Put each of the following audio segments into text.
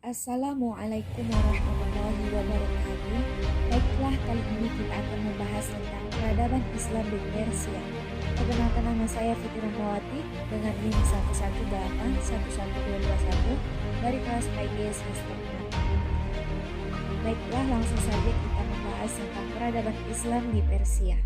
Assalamualaikum warahmatullahi wabarakatuh. Baiklah, kali ini kita akan membahas tentang peradaban Islam di Persia. Perkenalkan, nama saya Fitri Rahmawati dengan NIM 118 11221 dari kelas PG semester 6. Baiklah, langsung saja kita membahas tentang peradaban Islam di Persia.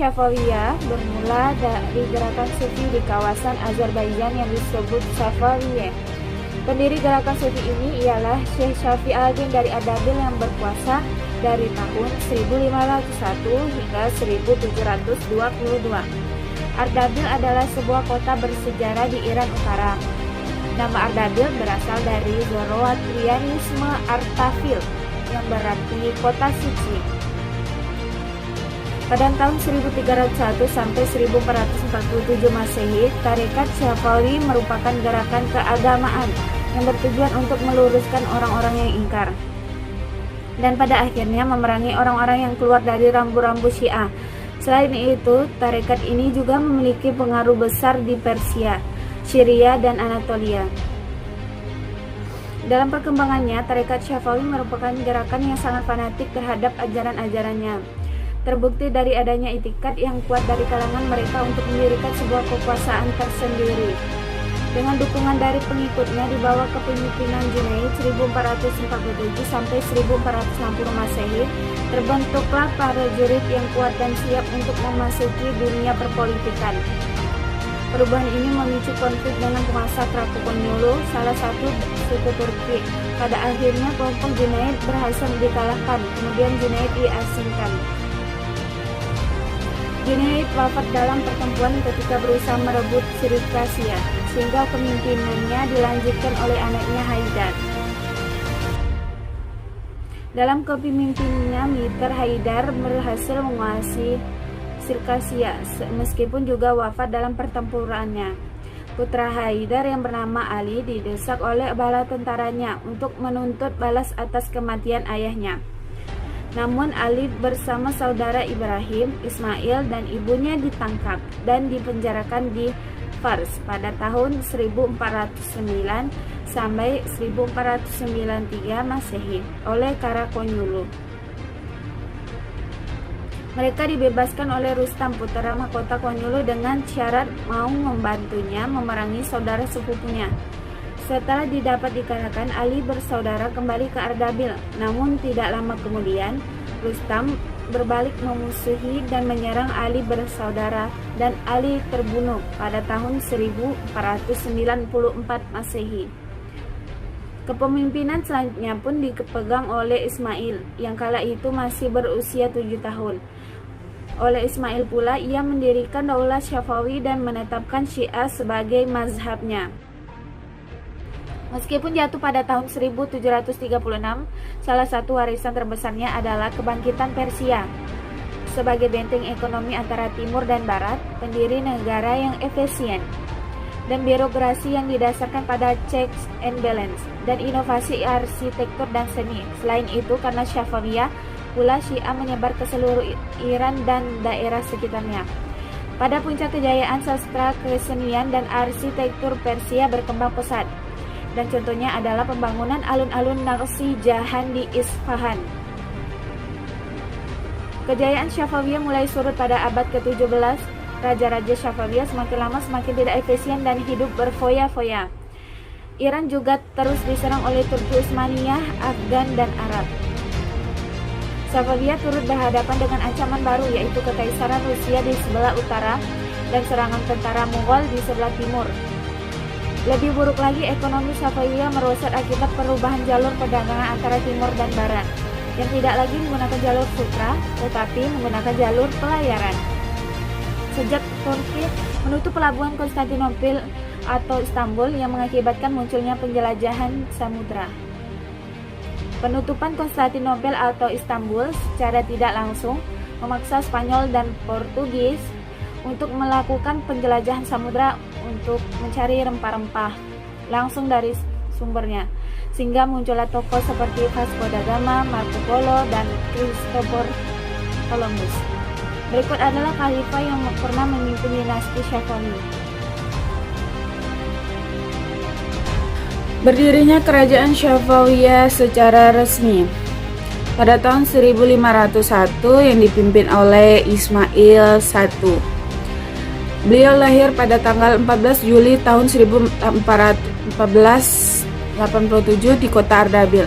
Safawiyah bermula dari gerakan Sufi di kawasan Azerbaijan yang disebut Safawiyah. Pendiri gerakan Sufi ini ialah Syekh Shafi al-Din dari Ardabil yang berkuasa dari tahun 1501 hingga 1722. Ardabil adalah sebuah kota bersejarah di Iran Utara. Nama Ardabil berasal dari Zoroastrianisme Artafil yang berarti kota suci. Pada tahun 1301 sampai 1447 Masehi, Tarekat Syafawi merupakan gerakan keagamaan yang bertujuan untuk meluruskan orang-orang yang ingkar dan pada akhirnya memerangi orang-orang yang keluar dari rambu-rambu Syiah. Selain itu, tarekat ini juga memiliki pengaruh besar di Persia, Syria, dan Anatolia. Dalam perkembangannya, Tarekat Syafawi merupakan gerakan yang sangat fanatik terhadap ajaran-ajarannya. Terbukti dari adanya itikat yang kuat dari kalangan mereka untuk mendirikan sebuah kekuasaan tersendiri. Dengan dukungan dari pengikutnya di bawah kepemimpinan Junaid 1447 sampai 1460 Masehi, terbentuklah prajurit yang kuat dan siap untuk memasuki dunia perpolitikan. Perubahan ini memicu konflik dengan penguasa Krakatau, salah satu suku Turki. Pada akhirnya kelompok Junaid berhasil dikalahkan, kemudian Junaid diasingkan. Junaid wafat dalam pertempuran ketika berusaha merebut Sirkasia, sehingga kepemimpinannya dilanjutkan oleh anaknya Haidar. Dalam kepemimpinannya, militer Haidar berhasil menguasai Sirkasia, meskipun juga wafat dalam pertempurannya. Putra Haidar yang bernama Ali didesak oleh bala tentaranya untuk menuntut balas atas kematian ayahnya. Namun Ali bersama saudara Ibrahim, Ismail, dan ibunya ditangkap dan dipenjarakan di Fars pada tahun 1409 sampai 1493 Masehi oleh Karakonyulu. Mereka dibebaskan oleh Rustam, putra mahkota Konyulu, dengan syarat mau membantunya memerangi saudara sepupunya. Setelah didapat dikalahkan, Ali bersaudara kembali ke Ardabil. Namun tidak lama kemudian, Rustam berbalik memusuhi dan menyerang Ali bersaudara, dan Ali terbunuh pada tahun 1494 Masehi. Kepemimpinan selanjutnya pun dipegang oleh Ismail, yang kala itu masih berusia 7 tahun. Oleh Ismail pula ia mendirikan Daulah Syafawi dan menetapkan Syiah sebagai mazhabnya. Meskipun jatuh pada tahun 1736, salah satu warisan terbesarnya adalah kebangkitan Persia. Sebagai benteng ekonomi antara timur dan barat, pendiri negara yang efisien, dan birokrasi yang didasarkan pada checks and balance, dan inovasi arsitektur dan seni. Selain itu, karena Syafawiyah, pula Syiah menyebar ke seluruh Iran dan daerah sekitarnya. Pada puncak kejayaan sastra, kesenian, dan arsitektur Persia berkembang pesat. Dan contohnya adalah pembangunan alun-alun Naqshi Jahan di Isfahan. Kejayaan Syafawiyah mulai surut pada abad ke-17. Raja-raja Syafawiyah semakin lama semakin tidak efisien dan hidup berfoya-foya. Iran juga terus diserang oleh Turki Utsmaniyah, Afgan, dan Arab. Syafawiyah turut berhadapan dengan ancaman baru, yaitu Kekaisaran Rusia di sebelah utara dan serangan tentara Mughal di sebelah timur. Lebih buruk lagi, ekonomi Syafawiyah merosot akibat perubahan jalur perdagangan antara timur dan barat, yang tidak lagi menggunakan jalur sutra, tetapi menggunakan jalur pelayaran. Sejak Turki menutup pelabuhan Konstantinopel atau Istanbul yang mengakibatkan munculnya penjelajahan samudra. Penutupan Konstantinopel atau Istanbul secara tidak langsung memaksa Spanyol dan Portugis untuk melakukan penjelajahan samudra untuk mencari rempah-rempah langsung dari sumbernya, sehingga muncullah tokoh seperti Vasco da Gama, Marco Polo, dan Christopher Columbus. Berikut adalah khalifah yang pernah memimpin dinasti Safawi. Berdirinya kerajaan Safawiyah secara resmi pada tahun 1501 yang dipimpin oleh Ismail I. Beliau lahir pada tanggal 14 Juli tahun 1487 di kota Ardabil.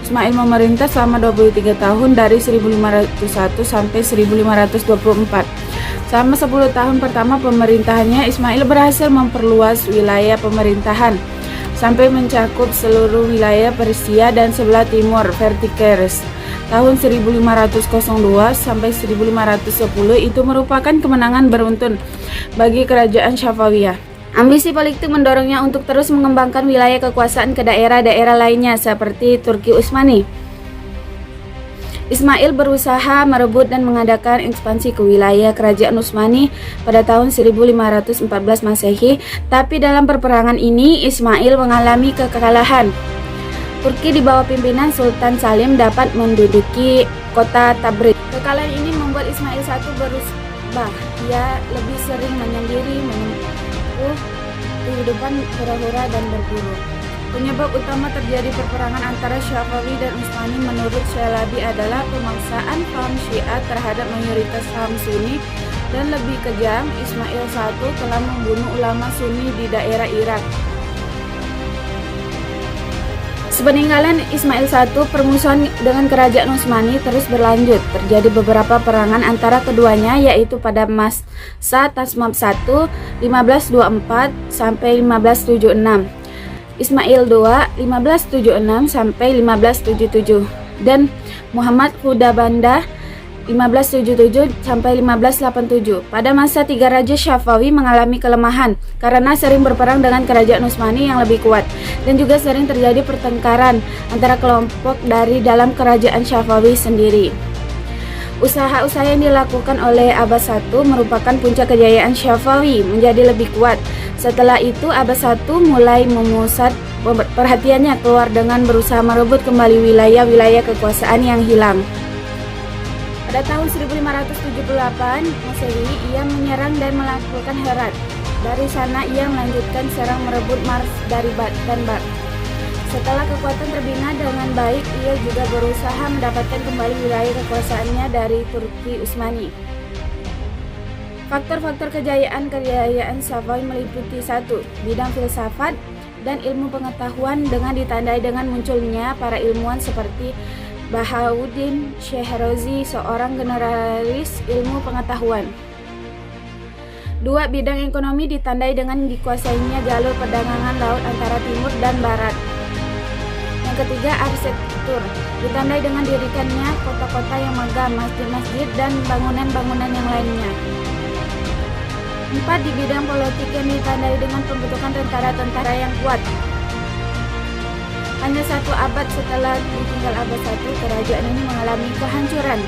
Ismail memerintah selama 23 tahun dari 1501 sampai 1524. Selama 10 tahun pertama pemerintahannya, Ismail berhasil memperluas wilayah pemerintahan sampai mencakup seluruh wilayah Persia dan sebelah timur Vertikeres. Tahun 1502 sampai 1510 itu merupakan kemenangan beruntun bagi kerajaan Safawiyah. Ambisi politik mendorongnya untuk terus mengembangkan wilayah kekuasaan ke daerah-daerah lainnya seperti Turki Utsmani. Ismail berusaha merebut dan mengadakan ekspansi ke wilayah kerajaan Utsmani pada tahun 1514 Masehi, tapi dalam peperangan ini Ismail mengalami kekalahan. Turki di bawah pimpinan Sultan Salim dapat menduduki kota Tabriz. Kekalahan ini membuat Ismail I berubah. Ia lebih sering menyendiri, menempuh kehidupan hura-hura dan berburu. Penyebab utama terjadi peperangan antara Safawi dan Utsmani menurut Syalabi adalah pemaksaan paham Syiah terhadap mayoritas paham Sunni, dan lebih kejam, Ismail I telah membunuh ulama Sunni di daerah Irak. Sepeninggalan Ismail I, permusuhan dengan kerajaan Utsmani terus berlanjut. Terjadi beberapa perangan antara keduanya, yaitu pada masa Tasmab I 1524 sampai 1576. Ismail II 1576 sampai 1577 dan Muhammad Khudabanda 1577 sampai 1587. Pada masa tiga raja Safawi mengalami kelemahan karena sering berperang dengan kerajaan Utsmani yang lebih kuat, dan juga sering terjadi pertengkaran antara kelompok dari dalam kerajaan Safawi sendiri. Usaha-usaha yang dilakukan oleh Abbas I merupakan puncak kejayaan Safawi menjadi lebih kuat. Setelah itu Abbas I mulai memusat perhatiannya keluar dengan berusaha merebut kembali wilayah-wilayah kekuasaan yang hilang. Pada tahun 1578 Masehi, ia menyerang dan melakukan Herat. Dari sana ia melanjutkan serang merebut Mars dari dan Bar. Setelah kekuatan terbina dengan baik, ia juga berusaha mendapatkan kembali wilayah kekuasaannya dari Turki Utsmani. Faktor-faktor kejayaan Safawi meliputi: 1. Bidang filsafat dan ilmu pengetahuan dengan ditandai dengan munculnya para ilmuwan seperti Bahauddin Syehrazi, seorang generalis ilmu pengetahuan. 2. Bidang ekonomi ditandai dengan dikuasainya jalur perdagangan laut antara timur dan barat. Yang ketiga, arsitektur ditandai dengan dirikannya kota-kota yang megah, masjid-masjid, dan bangunan-bangunan yang lainnya. 4. Di bidang politik yang ditandai dengan pembentukan tentara-tentara yang kuat. Hanya 1 abad setelah ditinggal Abbas I, kerajaan ini mengalami kehancuran.